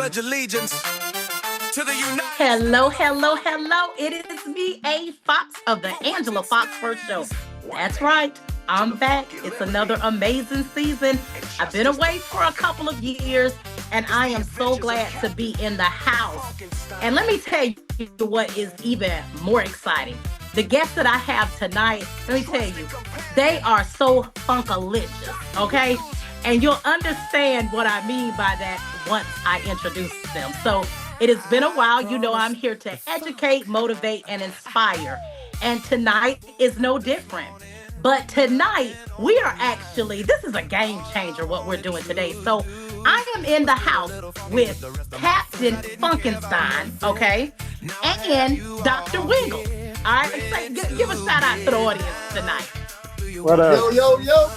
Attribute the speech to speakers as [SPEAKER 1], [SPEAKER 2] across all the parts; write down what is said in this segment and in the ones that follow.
[SPEAKER 1] pledge allegiance to the United
[SPEAKER 2] Hello, hello, hello. It is me, A Fox of the Angela Foxworth Show. That's right. I'm back. It's another amazing season. I've been away for a couple of years, and I am so glad to be in the house. And let me tell you what is even more exciting. The guests that I have tonight, let me tell you, they are so funkalicious, okay? And you'll understand what I mean by that once I introduce them. So it has been a while. You know, I'm here to educate, motivate, and inspire. And tonight is no different. But tonight, we are actually, this is a game changer what we're doing today. So I am in the house with Captain Funkenstein, okay, and Dr. Wingle. All right, say, give a shout out to the audience tonight.
[SPEAKER 3] What up?
[SPEAKER 4] Yo, yo, yo.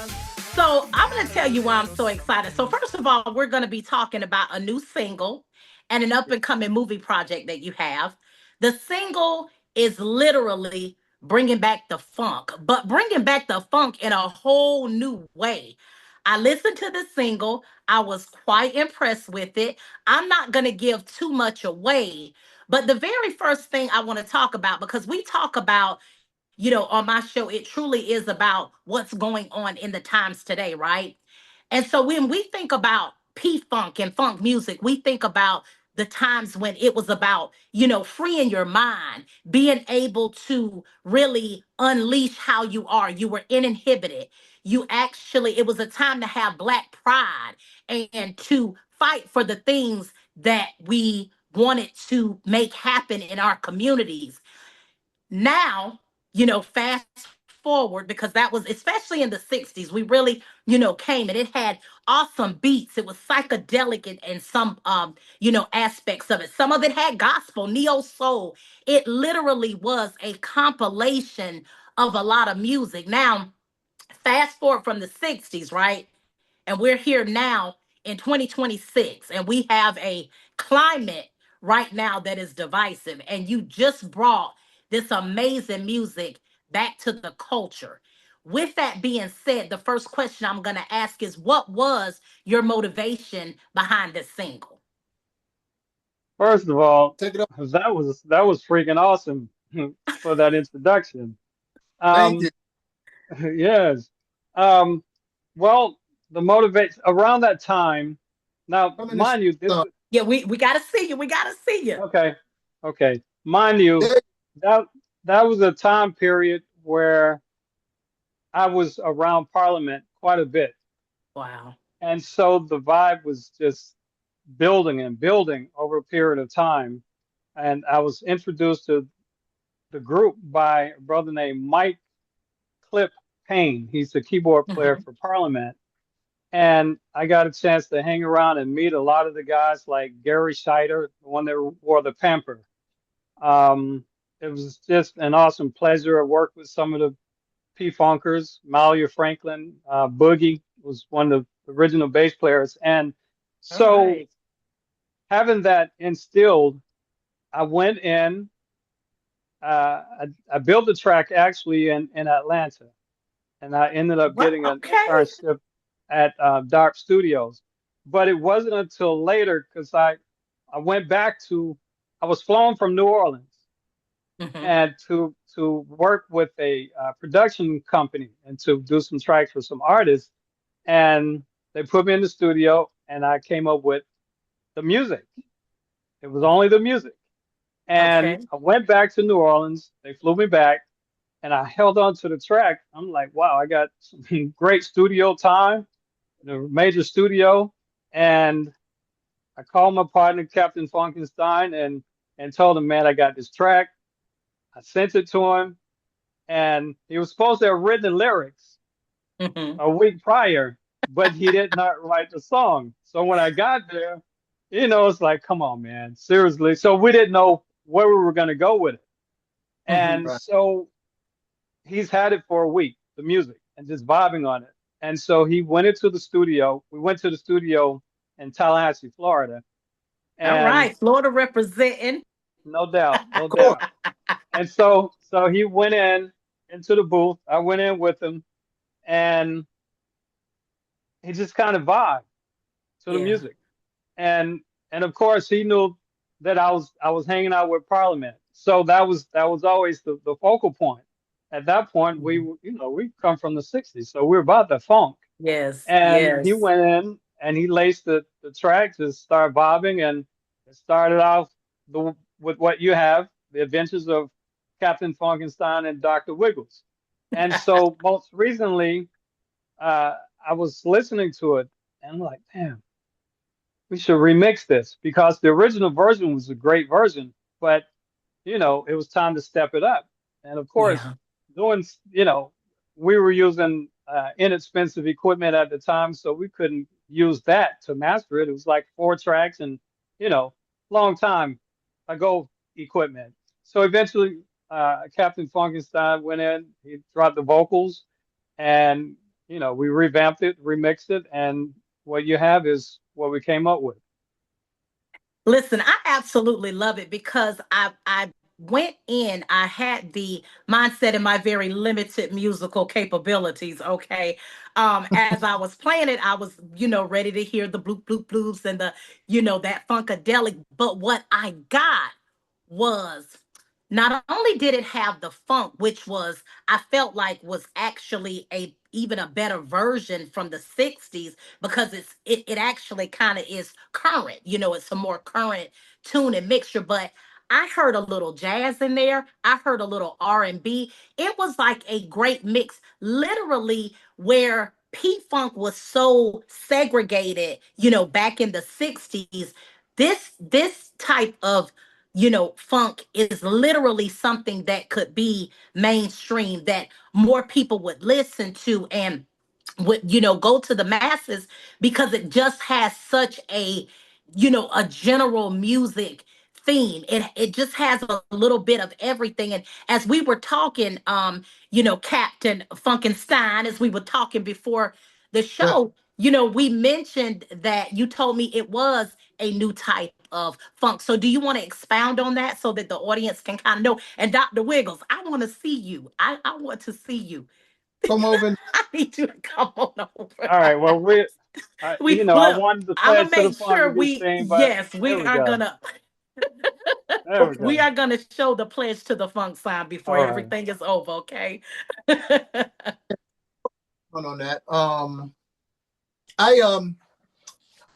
[SPEAKER 2] So I'm going to tell you why I'm so excited. So first of all, we're going to be talking about a new single and an up and coming movie project that you have. The single is literally bringing back the funk, but bringing back the funk in a whole new way. I listened to the single. I was quite impressed with it. I'm not going to give too much away, but the very first thing I want to talk about, because we talk about, on my show, it truly is about what's going on in the times today, right? And so when we think about P Funk and funk music, we think about the times when it was about, freeing your mind, being able to really unleash how you are. You were uninhibited. You actually, it was a time to have Black pride and to fight for the things that we wanted to make happen in our communities. Now, fast forward, because that was especially in the 60s, we really, came and it had awesome beats. It was psychedelic in some aspects of it. Some of it had gospel, neo soul. It literally was a compilation of a lot of music. Now, fast forward from the 60s, right? And we're here now in 2026, and we have a climate right now that is divisive. And you just brought this amazing music back to the culture. With that being said, the first question I'm going to ask is, what was your motivation behind this single?
[SPEAKER 3] First of all,
[SPEAKER 4] Take it up.
[SPEAKER 3] that was freaking awesome for that introduction.
[SPEAKER 4] Thank you.
[SPEAKER 3] Um, yes. Um, well, the motivation around that time. Now,
[SPEAKER 4] I'm in the
[SPEAKER 3] mind you, this
[SPEAKER 4] stuff.
[SPEAKER 3] is
[SPEAKER 2] Yeah, we got to see you. We got to see you.
[SPEAKER 3] okay. Okay, mind you, that that was a time period where I was around Parliament quite a bit,
[SPEAKER 2] Wow.
[SPEAKER 3] and so the vibe was just building and building over a period of time. And I was introduced to the group by a brother named Mike Clip Payne. He's the keyboard player
[SPEAKER 2] Hmm.
[SPEAKER 3] for Parliament. And I got a chance to hang around and meet a lot of the guys like Gary Scheider, the one that wore the Pamper. Um, it was just an awesome pleasure. I worked with some of the P Funkers, Malia Franklin, Boogie was one of the original bass players. And
[SPEAKER 2] All
[SPEAKER 3] so
[SPEAKER 2] right.
[SPEAKER 3] having that instilled, I went in, I built the track actually in Atlanta, and I ended up
[SPEAKER 2] Well,
[SPEAKER 3] getting an
[SPEAKER 2] okay.
[SPEAKER 3] internship at Dark Studios. But it wasn't until later because I went back to I was flown from New Orleans
[SPEAKER 2] Hmm.
[SPEAKER 3] and to work with a production company and to do some tracks for some artists, and they put me in the studio and I came up with the music. It was only the music, and
[SPEAKER 2] Okay.
[SPEAKER 3] I went back to New Orleans. They flew me back and I held on to the track. I'm like, wow, I got some great studio time, the major studio, and I called my partner, Captain Funkenstein, and told him, man, I got this track. I sent it to him, and he was supposed to have written the lyrics
[SPEAKER 2] Hmm.
[SPEAKER 3] a week prior, but he did not write the song. So when I got there, it's like, come on, man, seriously. So we didn't know where we were going to go with it.
[SPEAKER 2] Hmm.
[SPEAKER 3] And
[SPEAKER 4] Right.
[SPEAKER 3] so he's had it for a week, the music, and just vibing on it. And so he went into the studio. We went to the studio in Tallahassee, Florida,
[SPEAKER 2] All
[SPEAKER 3] and
[SPEAKER 2] right. Florida representing.
[SPEAKER 3] no doubt, no
[SPEAKER 4] Of course.
[SPEAKER 3] doubt. And so he went into the booth. I went in with him, and he just kind of vibed to the
[SPEAKER 2] Yeah.
[SPEAKER 3] music. And And of course, he knew that I was hanging out with Parliament. So that was always the focal point. At that point,
[SPEAKER 2] Mhm.
[SPEAKER 3] we come from the '60s, so we're about the funk.
[SPEAKER 2] Yes,
[SPEAKER 3] And he
[SPEAKER 2] yes.
[SPEAKER 3] went in and he laced the track to start bobbing, and it started off with what you have, the adventures of Captain Funkenstein and Dr. Wiggles. And so most recently, uh, I was listening to it and I'm like, damn, we should remix this because the original version was a great version, but it was time to step it up. And of course,
[SPEAKER 2] Yeah.
[SPEAKER 3] doing, we were using inexpensive equipment at the time, so we couldn't use that to master it. It was like 4 tracks and, you know, long time ago equipment. So eventually, Captain Funkenstein went in, he dropped the vocals, and, we revamped it, remixed it, and what you have is what we came up with.
[SPEAKER 2] Listen, I absolutely love it because I went in, I had the mindset and my very limited musical capabilities, okay? As I was playing it, I was, ready to hear the bloop bloop bloops and the, that funkadelic, but what I got was not only did it have the funk, which was I felt like was actually a even a better version from the 60s because it actually kind of is current. It's a more current tune and mixture, but I heard a little jazz in there. I heard a little R&B. It was like a great mix, literally where P-Funk was so segregated, back in the 60s. This type of funk is literally something that could be mainstream, that more people would listen to and would, go to the masses because it just has such a general music theme. It just has a little bit of everything. And as we were talking, Captain Funkenstein, as we were talking before the
[SPEAKER 4] Yeah.
[SPEAKER 2] show, we mentioned that you told me it was a new type of funk. So do you want to expound on that so that the audience can kind of know? And Dr. Wiggles, I want to see you. I want to see you.
[SPEAKER 4] Come over and
[SPEAKER 2] I need you to come on over.
[SPEAKER 3] All right. Well,
[SPEAKER 2] We
[SPEAKER 3] I
[SPEAKER 2] look.
[SPEAKER 3] wanted to
[SPEAKER 2] I'm
[SPEAKER 3] play
[SPEAKER 2] gonna
[SPEAKER 3] it to the
[SPEAKER 2] make
[SPEAKER 3] funk
[SPEAKER 2] sure
[SPEAKER 3] of this
[SPEAKER 2] we
[SPEAKER 3] thing, but
[SPEAKER 2] yes,
[SPEAKER 3] there
[SPEAKER 2] we
[SPEAKER 3] we
[SPEAKER 2] are
[SPEAKER 3] go.
[SPEAKER 2] gonna
[SPEAKER 3] There we
[SPEAKER 2] we
[SPEAKER 3] go.
[SPEAKER 2] are gonna show the pledge to the funk sign before
[SPEAKER 3] All right.
[SPEAKER 2] everything is over, okay?
[SPEAKER 4] on that. I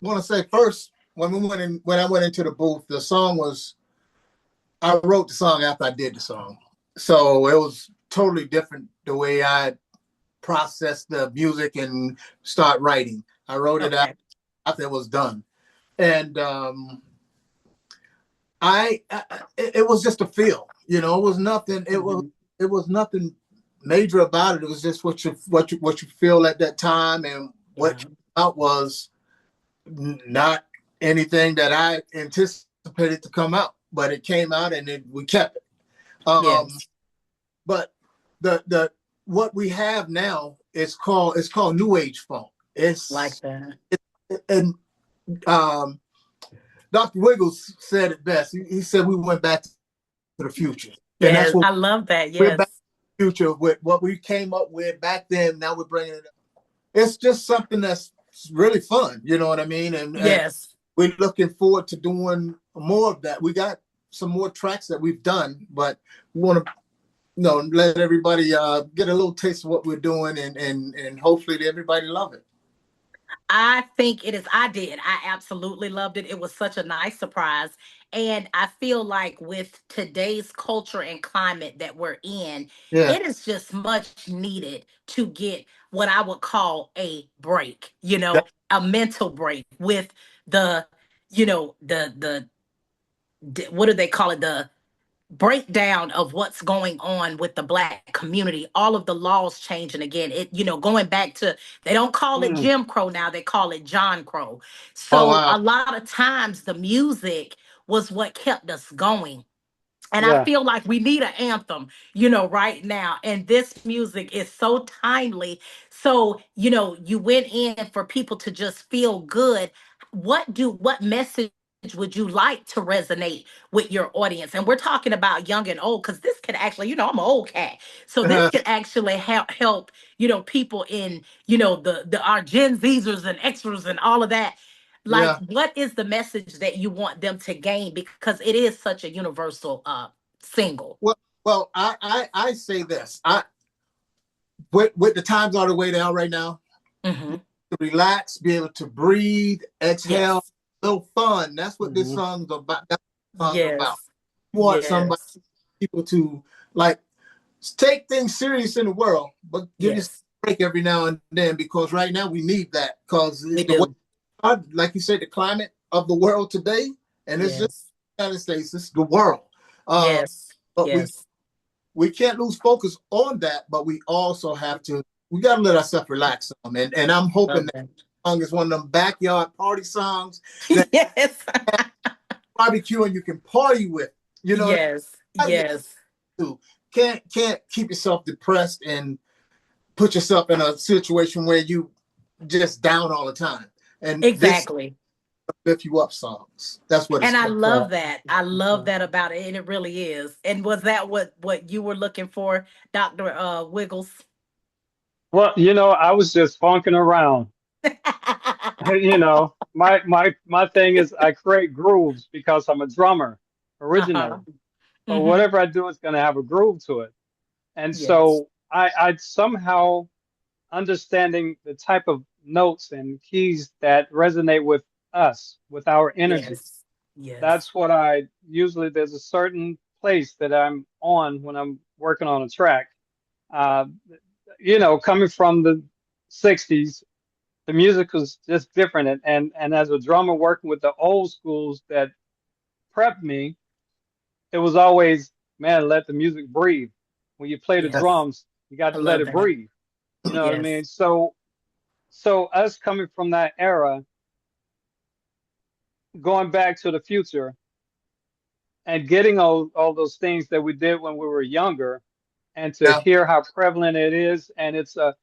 [SPEAKER 4] want to say first when I went into the booth, the song was I wrote the song after I did the song, so it was totally different the way I processed the music and start writing. I wrote it out
[SPEAKER 2] Okay.
[SPEAKER 4] after it was done, and it was just a feel, it was nothing.
[SPEAKER 2] Mhm.
[SPEAKER 4] It was nothing major about it. It was just what you feel at that time, and what
[SPEAKER 2] Yeah.
[SPEAKER 4] you out was not anything that I anticipated to come out, but it came out and we kept it. Um,
[SPEAKER 2] Yes.
[SPEAKER 4] but the what we have now it's called new age funk.
[SPEAKER 2] Like
[SPEAKER 4] It's
[SPEAKER 2] that.
[SPEAKER 4] and um, Dr. Wiggles said it best. He said we went back to the future, and that's
[SPEAKER 2] Yes,
[SPEAKER 4] what
[SPEAKER 2] I love that.
[SPEAKER 4] we're back
[SPEAKER 2] Yes.
[SPEAKER 4] to the future with what we came up with back then. Now we're bringing it up. It's just something that's really fun. You know what I mean? And
[SPEAKER 2] Yes.
[SPEAKER 4] we're looking forward to doing more of that. We got some more tracks that we've done, but we want to let everybody get a little taste of what we're doing, and hopefully everybody love it.
[SPEAKER 2] I think it is. I did. I absolutely loved it. It was such a nice surprise. And I feel like with today's culture and climate that we're in,
[SPEAKER 4] Yeah.
[SPEAKER 2] it is just much needed to get what I would call a break,
[SPEAKER 4] That,
[SPEAKER 2] a mental break with the, what do they call it? The breakdown of what's going on with the black community, all of the laws changing again, going back to, they don't call it
[SPEAKER 3] Mm,
[SPEAKER 2] Jim Crow now, they call it John Crow.
[SPEAKER 4] oh
[SPEAKER 2] So
[SPEAKER 4] wow.
[SPEAKER 2] a lot of times the music was what kept us going. And I
[SPEAKER 3] yeah.
[SPEAKER 2] feel like we need an anthem, right now. And this music is so timely. So, you went in for people to just feel good. What message would you like to resonate with your audience? And we're talking about young and old, because this could actually, I'm an old cat. So this could actually help, people in, the our Gen Zers and Xers and all of that. Like, what is the message that you want them to gain? Because it is such a universal single.
[SPEAKER 4] Well, I say this. With the times are the way they are right now, to relax, be able to breathe, exhale, little fun. That's what this song's about. That's what the song's about. You want somebody, people to like take things serious in the world, but give you a break every now and then, because right now we need that, because like you said, the climate of the world today, and it's just the United States, it's the world. But we can't lose focus on that, but we also have to, we got to let ourselves relax some. And I'm hoping that song is one of them backyard party songs that barbecue and you can party with, you know. Can't keep yourself depressed and put yourself in a situation where you just down all the time. And this lift you up songs. That's what it's
[SPEAKER 2] I love that. I love that about it, and it really is. And was that what you were looking for, Dr. Wiggles?
[SPEAKER 3] Well, you know, I was just funking around. You know, my thing is I create grooves because I'm a drummer originally. But whatever I do is going to have a groove to it. And so I somehow understanding the type of notes and keys that resonate with us, with our energy. That's what I usually, there's a certain place that I'm on when I'm working on a track. You know, coming from the 60s, the music was just different. And as a drummer working with the old schools that prepped me, it was always, man, let the music breathe. When you play the drums, you got to let it breathe. You know what I mean? So us coming from that era, going back to the future and getting all those things that we did when we were younger, and to hear how prevalent it is, and it's a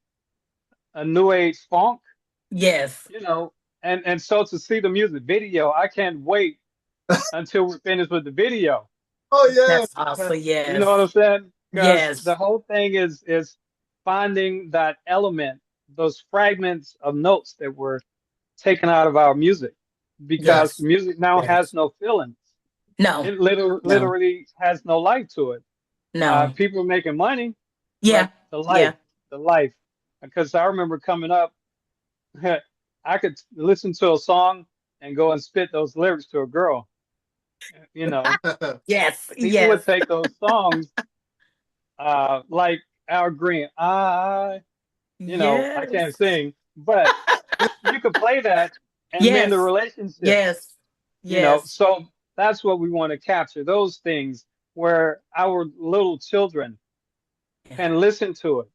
[SPEAKER 3] new age funk. You know, and so to see the music video, I can't wait until we're finished with the video.
[SPEAKER 4] Oh yeah,
[SPEAKER 2] that's awesome.
[SPEAKER 3] You know what I'm saying? Because the whole thing is finding that element, those fragments of notes that were taken out of our music, because music now has no feelings. It literally has no life to it. People are making money. But the life. Because I remember coming up, I could listen to a song and go and spit those lyrics to a girl. You know, people would take those songs, like Al Green. You know, I can't sing, but you could play that and mend the relationship. You know, so that's what we want to capture, those things where our little children can listen to it,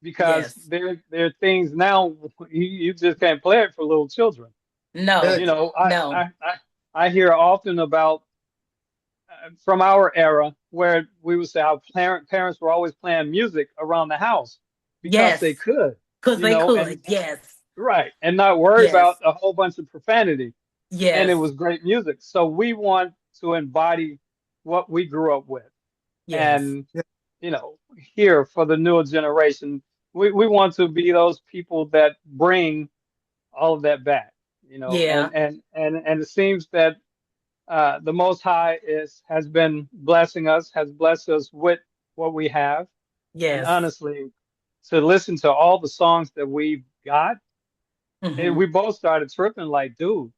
[SPEAKER 3] because there are things now you just can't play it for little children. You know, I hear often about from our era where we would say our parents were always playing music around the house because they could.
[SPEAKER 2] Because they could,
[SPEAKER 3] right, and not worry about a whole bunch of profanity. And it was great music. So we want to embody what we grew up with. And, you know, here for the newer generation, we want to be those people that bring all of that back, you know. And it seems that the Most High has been blessing us, has blessed us with what we have. And honestly, to listen to all the songs that we've got, and we both started tripping like, dude,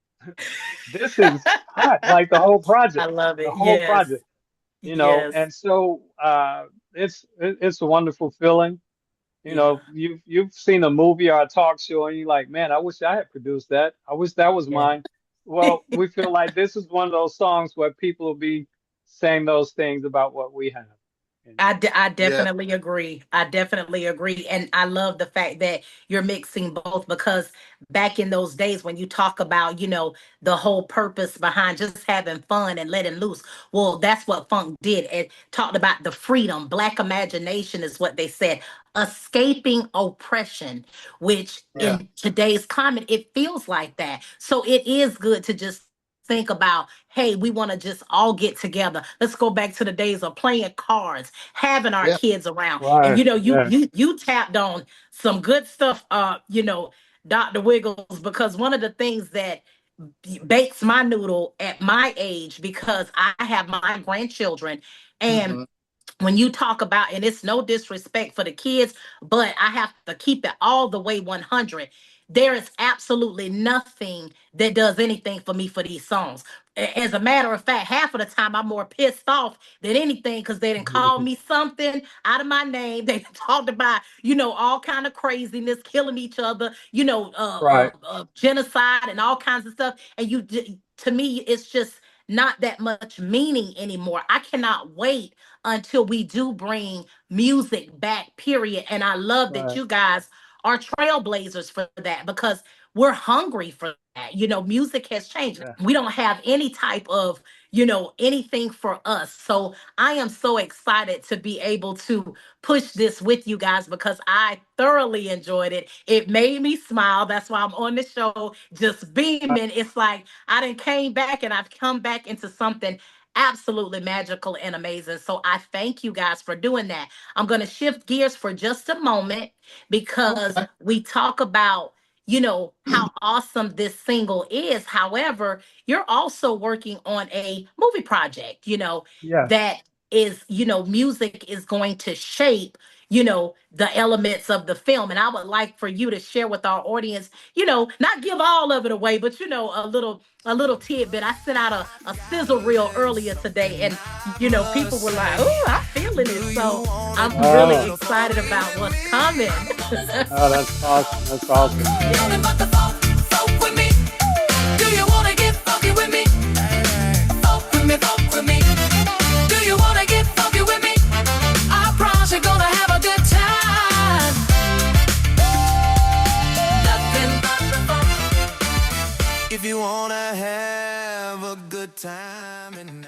[SPEAKER 3] this is hot, like the whole project.
[SPEAKER 2] I love it.
[SPEAKER 3] The whole project, you know. And so it's a wonderful feeling. You know, you've seen a movie or a talk show and you're like, man, I wish I had produced that. I wish that was mine. Well, we feel like this is one of those songs where people will be saying those things about what we have.
[SPEAKER 2] I definitely agree. I definitely agree. And I love the fact that you're mixing both, because back in those days when you talk about, you know, the whole purpose behind just having fun and letting loose, well, that's what funk did. It talked about the freedom. Black imagination is what they said. Escaping oppression, which in today's climate, it feels like that. So it is good to just think about, hey, we want to just all get together. Let's go back to the days of playing cards, having our kids around. And you know, you tapped on some good stuff, you know, Dr. Wiggles, because one of the things that bakes my noodle at my age because I have my grandchildren. And
[SPEAKER 4] Mm-hmm.
[SPEAKER 2] when you talk about, and it's no disrespect for the kids, but I have to keep it all the way 100. There is absolutely nothing that does anything for me for these songs. As a matter of fact, half of the time I'm more pissed off than anything because they didn't call me something out of my name. They talked about, all kind of craziness, killing each other,
[SPEAKER 3] Right.
[SPEAKER 2] genocide and all kinds of stuff. And to me, it's just not that much meaning anymore. I cannot wait until we do bring music back, period. And I love that
[SPEAKER 3] Right.
[SPEAKER 2] you guys are trailblazers for that because we're hungry for that. Music has changed.
[SPEAKER 3] Yeah.
[SPEAKER 2] We don't have any type of, anything for us. So I am so excited to be able to push this with you guys because I thoroughly enjoyed it. It made me smile. That's why I'm on the show just beaming. It's like I done came back and I've come back into something absolutely magical and amazing. So I thank you guys for doing that. I'm going to shift gears for just a moment because
[SPEAKER 4] Okay.
[SPEAKER 2] we talk about, how awesome this single is. However, you're also working on a movie project,
[SPEAKER 3] Yes.
[SPEAKER 2] that is, music is going to shape, the elements of the film. And I would like for you to share with our audience, not give all of it away, but a little tidbit. I sent out a sizzle reel earlier today, and people were like, "Oh, I'm feeling it." So I'm really
[SPEAKER 3] Oh,
[SPEAKER 2] excited about what's coming.
[SPEAKER 3] oh, that's awesome. That's awesome.
[SPEAKER 1] Folk with me. Do you wanna get funky with me? Folk with me, folk with me. Do you wanna get funky with me? I promise you're gonna have a good time. Nothing but the fun. If you wanna have a good time and